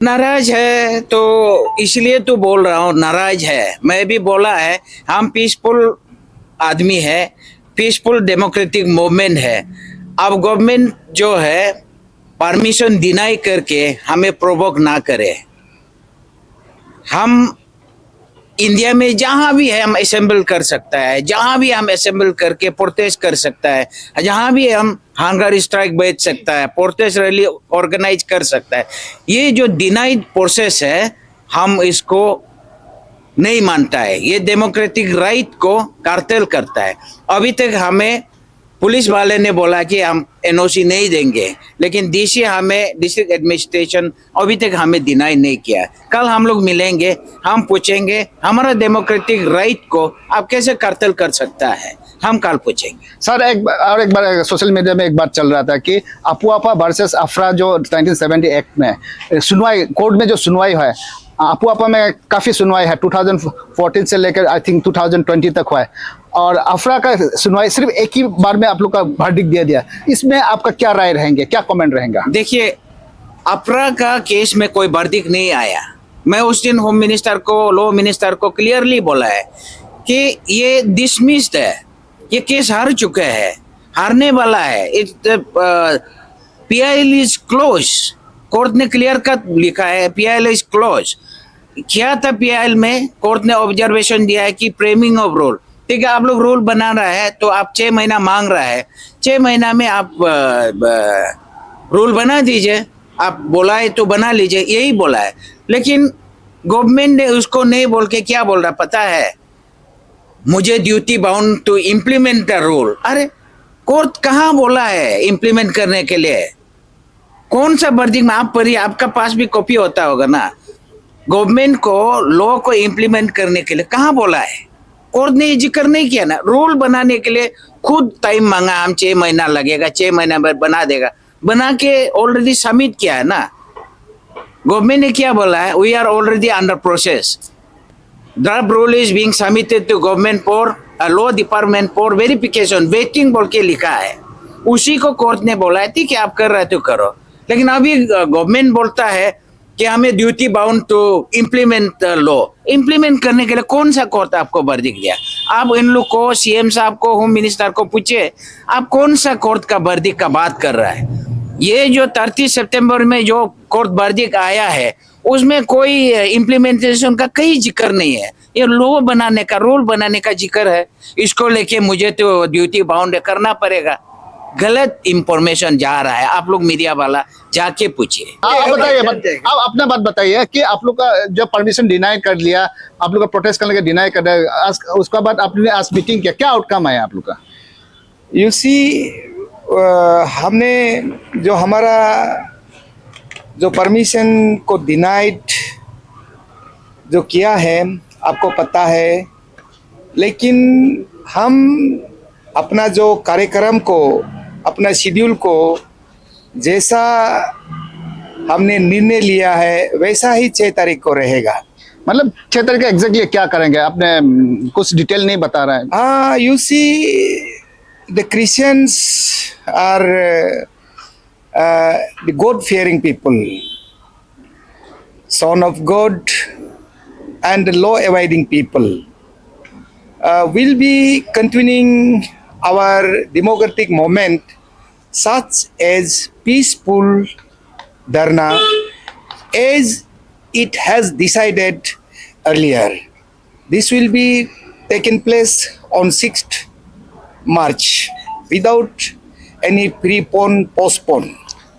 नाराज है तो इसलिए तो बोल रहा हूँ, नाराज है। मैं भी बोला है, हम पीसफुल आदमी है, पीसफुल डेमोक्रेटिक मूवमेंट है। अब गवर्नमेंट जो है परमिशन डिनाई करके हमें प्रोवोक ना करे। हम इंडिया में जहां भी है हम असेंबल कर सकता है, जहां भी हम असेंबल करके प्रोटेस्ट कर सकता है, जहां भी हम हंगर स्ट्राइक बैठ सकता है, प्रोटेस्ट रैली ऑर्गेनाइज कर सकता है। ये जो डिनाइड प्रोसेस है हम इसको नहीं मानता है। ये डेमोक्रेटिक राइट को कार्टेल करता है। अभी तक हमें पुलिस वाले ने बोला कि हम एनओसी नहीं देंगे, लेकिन डीसी हमें डिस्ट्रिक्ट एडमिनिस्ट्रेशन अभी तक हमें डिनाई नहीं किया। कल हम लोग मिलेंगे, हम पूछेंगे हमारा डेमोक्रेटिक राइट को आप कैसे कार्टेल कर सकता है, हम कल पूछेंगे। सर एक बार सोशल मीडिया में एक बात चल रहा था कि अपुआपा वर्सेस अफरा जो 1970 एक्ट में सुनवाई कोर्ट में जो सुनवाई है, अपुआपा में काफ़ी सुनवाई है 2014 से लेकर आई थिंक 2020 तक हुआ है, और अफरा का सुनवाई सिर्फ एक ही बार में आप लोग का वर्डिक्ट दे दिया। इसमें आपका क्या राय रहेंगे, क्या कमेंट रहेगा? देखिए, अफरा का केस में कोई वर्डिक्ट नहीं आया। मैं उस दिन होम मिनिस्टर को, लॉ मिनिस्टर को क्लियरली बोला है कि ये डिसमिस्ड है, ये केस हार चुका है, हारने वाला है। PIL is close. कोर्ट ने क्लियर कट लिखा है पीआईएल इज क्लोज। क्या था पीआईएल में? कोर्ट ने ऑब्जर्वेशन दिया है कि फ्रेमिंग ऑफ रूल, ठीक है, आप लोग रूल बना रहा है तो आप 6 महीना मांग रहा है, 6 महीना में आप रूल बना दीजिए, आप बोला है तो बना लीजिए, यही बोला है। लेकिन गवर्नमेंट ने उसको नहीं बोल के क्या बोल रहा पता है? मुझे duty bound to implement the rule. अरे कोर्ट कहाँ बोला है इम्प्लीमेंट करने के लिए? कौन सा वर्डिक्ट में आप पढ़िए, आपका पास भी कॉपी होता होगा ना। गवर्नमेंट को लॉ को इम्प्लीमेंट करने के लिए कहाँ बोला है? कोर्ट ने जिक्र नहीं किया ना। रूल बनाने के लिए खुद टाइम मांगा, हम 6 महीना लगेगा, 6 महीना में बना देगा, बना के ऑलरेडी सबमिट किया है ना। गवर्नमेंट ने क्या बोला है? We are already under process, draft rule is being submitted to government for law department for verification, waiting बोल के लिखा है। उसी को कोर्ट ने बोला है ठीक है आप कर रहे तो करो। लेकिन अभी गवर्नमेंट बोलता है कि हमें duty bound to implement law. Implement करने के लिए कौन सा कोर्ट आपको वर्डिक्ट दिया? आप इन लोग को, सीएम साहब को, होम मिनिस्टर को पूछे, आप कौन सा कोर्ट का वर्डिक्ट का बात कर रहा है? ये जो 30 सितंबर में जो कोर्ट वर्डिक्ट आया है उसमें कोई इम्प्लीमेंटेशन का कहीं जिक्र नहीं है। ये लॉ बनाने का, रूल बनाने का जिक्र है। इसको लेके मुझे तो ड्यूटी बाउंड करना पड़ेगा। गलत इंफॉर्मेशन जा रहा है। आप लोग मीडिया वाला जाके पूछिए। आप बताइए, आप अपना बात बताइए कि आप लोग का जब परमिशन डिनाई कर लिया, आप लोग का प्रोटेस्ट करने का डिनाई कर दिया, उसके बाद आपने आज मीटिंग किया, क्या आउटकम आया आप लोग का? यू सी, हमने जो हमारा जो परमिशन को डिनाइड जो किया है आपको पता है, लेकिन हम अपना जो कार्यक्रम को, अपना शेड्यूल को जैसा हमने निर्णय लिया है वैसा ही 6 तारीख को रहेगा। मतलब 6 तारीख एग्जैक्टली क्या करेंगे? आपने कुछ डिटेल नहीं बता रहा है। हाँ, you see, the Christians are the God fearing people, son of God and law abiding people, will be continuing our democratic movement such as peaceful dharna as it has decided earlier. This will be taken place on 6th March without any postpone.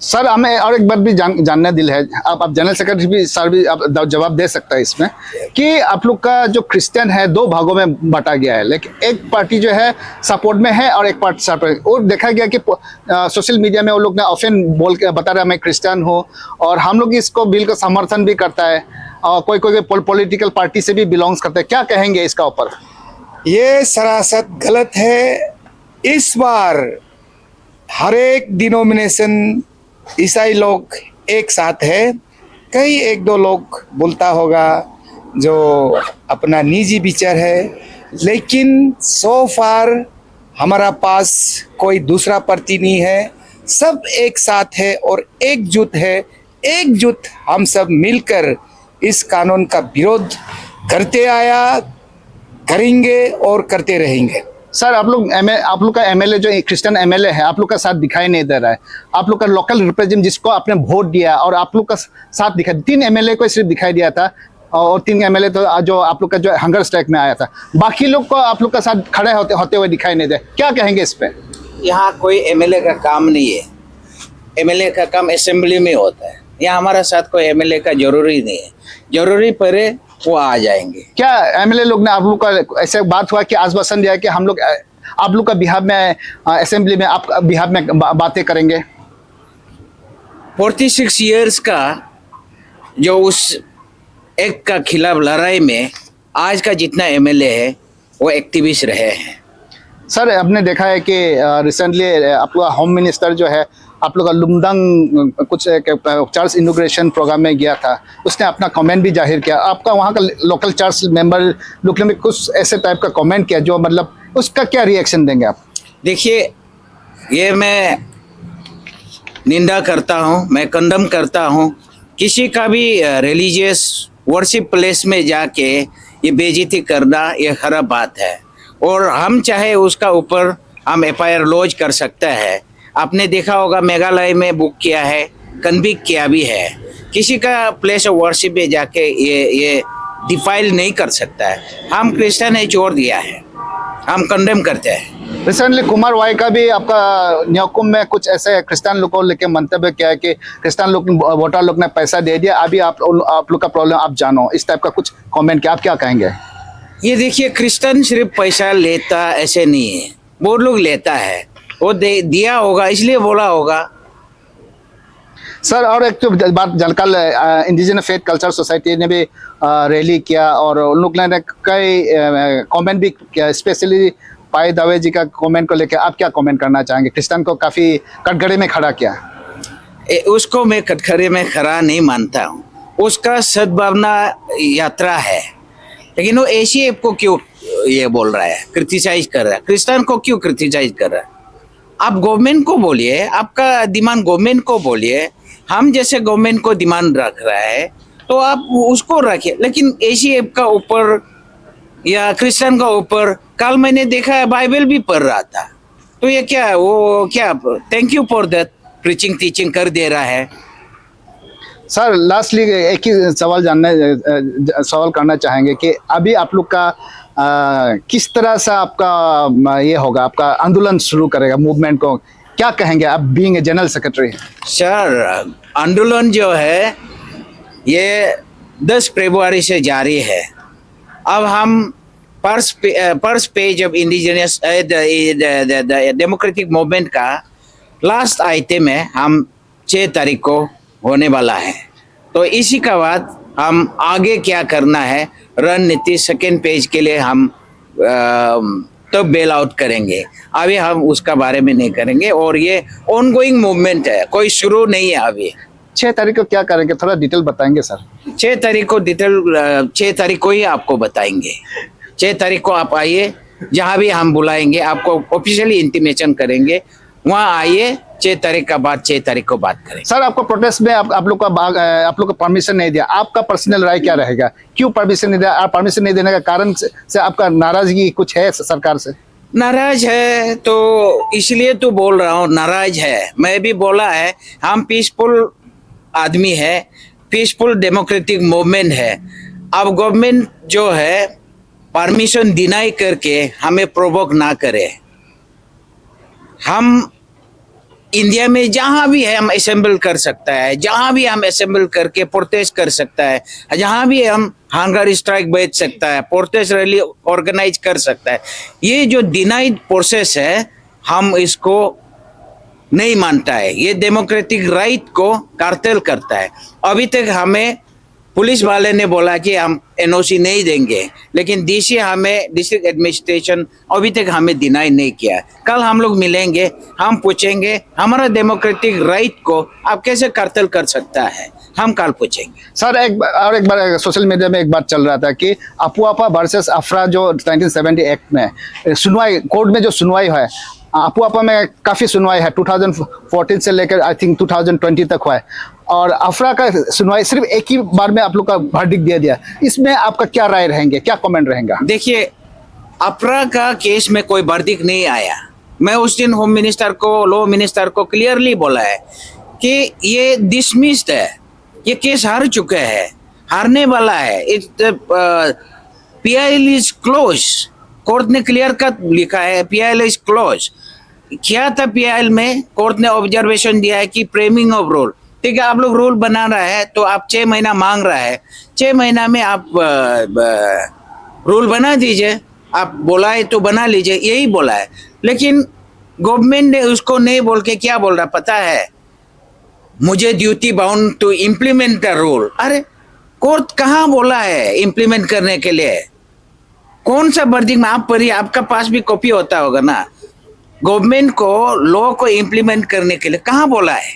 Sir हमें और एक बात भी जानना दिल है, आप general secretary भी सर भी आप जवाब दे सकता है इसमें, कि आप लोग का जो क्रिश्चियन है 2 भागों में बांटा गया है, लेकिन एक पार्टी जो है सपोर्ट में है और एक पार्टी सपोर्ट। और देखा गया कि सोशल मीडिया में वो लोग ने ऑफन बोल के बता रहा है मैं क्रिश्चियन हूँ, और हम लोग इसको बिल का समर्थन भी करता है, और कोई पॉलिटिकल पार्टी से भी बिलोंग्स करता है। क्या कहेंगे इसका ऊपर? ये सरासर गलत है। इस बार हर एक डिनोमिनेशन ईसाई लोग एक साथ है। कई 1-2 लोग बोलता होगा जो अपना निजी विचार है, लेकिन सो फार हमारा पास कोई दूसरा पार्टी नहीं है। सब एक साथ है और एकजुट है एकजुट हम सब मिलकर इस कानून का विरोध करते आया, करेंगे और करते रहेंगे। सर आप लोग का एमएलए जो क्रिश्चियन एमएलए है आप लोग का साथ दिखाई नहीं दे रहा है। आप लोग का लोकल रिप्रेजेंटेटिव जिसको आपने वोट दिया और आप लोग का साथ दिखाई, 3 एमएलए को सिर्फ दिखाई दिया था और 3 एमएलए तो जो आप लोग का जो हंगर स्ट्राइक में आया था, बाकी लोग को आप लोग का साथ खड़े होते हुए दिखाई नहीं दे। क्या कहेंगे इस पे? यहाँ कोई एमएलए का काम नहीं है, एमएलए का काम असेंबली में होता है। यहाँ हमारा साथ कोई एमएलए का जरूरी नहीं है, जरूरी पड़े वो आ जाएंगे। क्या एमएलए लोग ने आप लोग का ऐसे बात हुआ कि आश्वासन दिया कि हम लोग आप लोग का बिहार में असेंबली में आप बिहार में बातें करेंगे? 46 इयर्स का जो उस एक्ट का खिलाफ लड़ाई में आज का जितना एमएलए है वो एक्टिविस्ट रहे हैं। सर आपने देखा है कि रिसेंटली आप लोग होम मिनिस्टर जो है आप लोग का लुमदंग कुछ चर्च इनॉग्रेशन प्रोग्राम में गया था, उसने अपना कमेंट भी जाहिर किया। आपका वहाँ का लोकल चर्च मेंबर लोग ने कुछ ऐसे टाइप का कमेंट किया, जो मतलब उसका क्या रिएक्शन देंगे आप? देखिए, ये मैं निंदा करता हूँ, मैं कंडम करता हूँ। किसी का भी रिलीजियस वर्शिप प्लेस में जाके ये बेइज्जती करना ये खराब बात है, और हम चाहे उसका ऊपर हम एफआईआर लॉन्च कर सकते हैं। आपने देखा होगा मेघालय में बुक किया है, कन्विक्ट किया भी है। किसी का प्लेस ऑफ वर्शिप में जाके ये डिफाइल नहीं कर सकता है। हम क्रिश्चियन है, छोड़ दिया है, हम कंडेम करते हैं। रिसेंटली कुमार वाई का भी आपका न्योकुम में कुछ ऐसे क्रिश्चियन लोग को लेकर मंतव्य किया है कि क्रिश्चियन लोग वोटर लोग ने पैसा दे दिया, अभी आप लोग का प्रॉब्लम आप जानो, इस टाइप का कुछ कमेंट किया। आप क्या कहेंगे? ये देखिए, क्रिश्चियन सिर्फ पैसा लेता ऐसे नहीं है, वो लोग लेता है, वो दिया होगा इसलिए बोला होगा। सर और एक तो बात, कल इंडिजिनस फेथ कल्चर सोसाइटी ने भी रैली किया और उन लोग ने कई कमेंट भी किया, स्पेशली पाई दवे जी का कमेंट को लेकर आप क्या कमेंट करना चाहेंगे? क्रिश्चियन को काफ़ी कटघरे में खड़ा किया। उसको मैं कटघरे में खड़ा नहीं मानता हूँ, उसका सद्भावना यात्रा है, लेकिन वो एसीएफ को क्यों ये बोल रहा है, क्रिटिसाइज कर रहा है? क्रिश्चियन को क्यों क्रिटिसाइज कर रहा है? आप गवर्नमेंट को बोलिए, आपका डिमांड गवर्नमेंट को बोलिए। हम जैसे गवर्नमेंट को डिमांड रख रहा है तो आप उसको रखिए, लेकिन एसीएफ का ऊपर या क्रिश्चियन का ऊपर, कल मैंने देखा है बाइबल भी पढ़ रहा था, तो ये क्या है? वो क्या thank you for that preaching teaching कर दे रहा है। सर लास्टली एक ही सवाल करना चाहेंगे कि अभी आप लोग का किस तरह से आपका ये होगा, आपका आंदोलन शुरू करेगा मूवमेंट को, क्या कहेंगे आप being a general secretary? Sir आंदोलन जो है ये 10 फरवरी से जारी है। अब हम first page of indigenous democratic movement का लास्ट आइटम है, हम 6 तारीख को होने वाला है। तो इसी का बाद हम आगे क्या करना है रणनीति सेकेंड पेज के लिए हम तब बेल आउट करेंगे, अभी हम उसका बारे में नहीं करेंगे। और ये ऑनगोइंग मूवमेंट है, कोई शुरू नहीं है अभी। 6 तारीख को क्या करेंगे, थोड़ा डिटेल बताएंगे सर? 6 तारीख को डिटेल 6 तारीख को ही आपको बताएंगे। 6 तारीख को आप आइए, जहाँ भी हम बुलाएंगे आपको ऑफिशियली इंटीमेशन करेंगे, वहाँ आइए। 6 तारीख का बाद 6 तारीख को बात करें। सर आपको प्रोटेस्ट में आप लोग को परमिशन नहीं दिया, आपका पर्सनल राय क्या रहेगा? क्यों परमिशन नहीं दिया? आप परमिशन नहीं देने का कारण से आपका नाराजगी कुछ है सरकार से? नाराज है तो इसलिए तो बोल रहा हूँ, नाराज है। मैं भी बोला है हम पीसफुल आदमी है, पीसफुल डेमोक्रेटिक मूवमेंट है। अब गवर्नमेंट जो है परमिशन डिनाई करके हमें प्रोवोक ना करे। हम इंडिया में जहाँ भी है हम असेंबल कर सकता है, जहाँ भी हम असेंबल करके प्रोटेस्ट कर सकता है, जहाँ भी हम हंगर स्ट्राइक बैठ सकता है, प्रोटेस्ट रैली ऑर्गेनाइज कर सकता है। ये जो डिनाइड प्रोसेस है हम इसको नहीं मानता है, ये डेमोक्रेटिक राइट को कार्टेल करता है। अभी तक हमें पुलिस वाले ने बोला कि हम एनओसी नहीं देंगे, लेकिन डीसी हमें डिस्ट्रिक्ट एडमिनिस्ट्रेशन अभी तक हमें डिनाई नहीं किया। कल हम लोग मिलेंगे, हम पूछेंगे हमारा डेमोक्रेटिक राइट को आप कैसे कार्टेल कर सकता है, हम कल पूछेंगे। सर एक बार सोशल मीडिया में एक बात चल रहा था कि अपुआपा वर्सेस अफरा जो 1970 एक्ट में सुनवाई कोर्ट में जो सुनवाई है, आपू आपा में काफ़ी सुनवाई है, 2014 से लेकर आई थिंक 2020 तक हुआ है, और अफरा का सुनवाई सिर्फ एक ही बार में आप लोग का वर्डिक्ट दे दिया। इसमें आपका क्या राय रहेंगे, क्या कमेंट रहेगा? देखिए, अफरा का केस में कोई वर्डिक्ट नहीं आया। मैं उस दिन होम मिनिस्टर को, लॉ मिनिस्टर को क्लियरली बोला है कि ये डिसमिस्ड है, ये केस हार चुका है, हारने वाला है। PIL इज क्लोज, कोर्ट ने क्लियर कट लिखा है, PIL इज क्लोज। क्या था PIL में? कोर्ट ने ऑब्जर्वेशन दिया है कि फ्रेमिंग ऑफ रूल, ठीक है, आप लोग रूल बना रहा है तो आप 6 महीना मांग रहा है, 6 महीना में आप रूल बना दीजिए, आप बोला है तो बना लीजिए, यही बोला है। लेकिन गवर्नमेंट ने उसको नहीं बोल के क्या बोल रहा पता है? मुझे duty bound to implement the rule. अरे कोर्ट कहाँ बोला है इम्प्लीमेंट करने के लिए? कौन सा वर्डिक्ट में आप पढ़िए, आपका पास भी कॉपी होता होगा ना। गवर्नमेंट को लॉ को इम्प्लीमेंट करने के लिए कहाँ बोला है?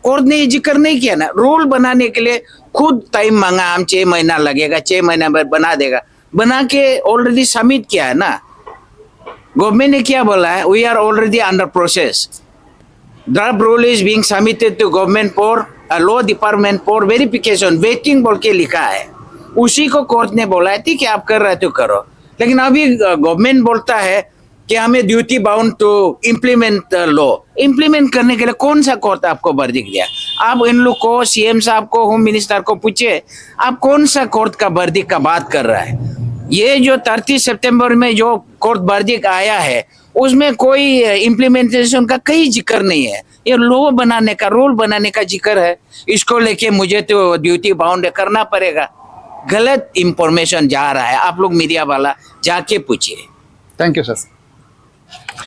कोर्ट ने जिक्र नहीं किया ना। रूल बनाने के लिए खुद टाइम मांगा, हम 6 महीना लगेगा, 6 महीना में बना देगा, बना के ऑलरेडी सबमिट किया है ना। गवर्नमेंट ने क्या बोला है? We are already under process, draft rule is being submitted to government for law department for verification, waiting बोल के लिखा है। उसी को कोर्ट ने बोला है ठीक है आप कर रहे तो करो। लेकिन अभी गवर्नमेंट बोलता है कि हमें duty bound to implement law. Implement करने के लिए कौन सा कोर्ट आपको वर्डिक्ट दिया? आप इन लोग को, CM साहब को, होम मिनिस्टर को पूछे, आप कौन सा कोर्ट का वर्डिक्ट का बात कर रहा है? ये जो 30 सितंबर में जो कोर्ट वर्डिक्ट आया है उसमें कोई इम्प्लीमेंटेशन का कहीं जिक्र नहीं है। ये लॉ बनाने का, रूल बनाने का जिक्र है। इसको लेके मुझे तो ड्यूटी बाउंड करना पड़ेगा। गलत इंफॉर्मेशन जा रहा है, आप लोग मीडिया वाला जाके पूछिए। Thank you sir.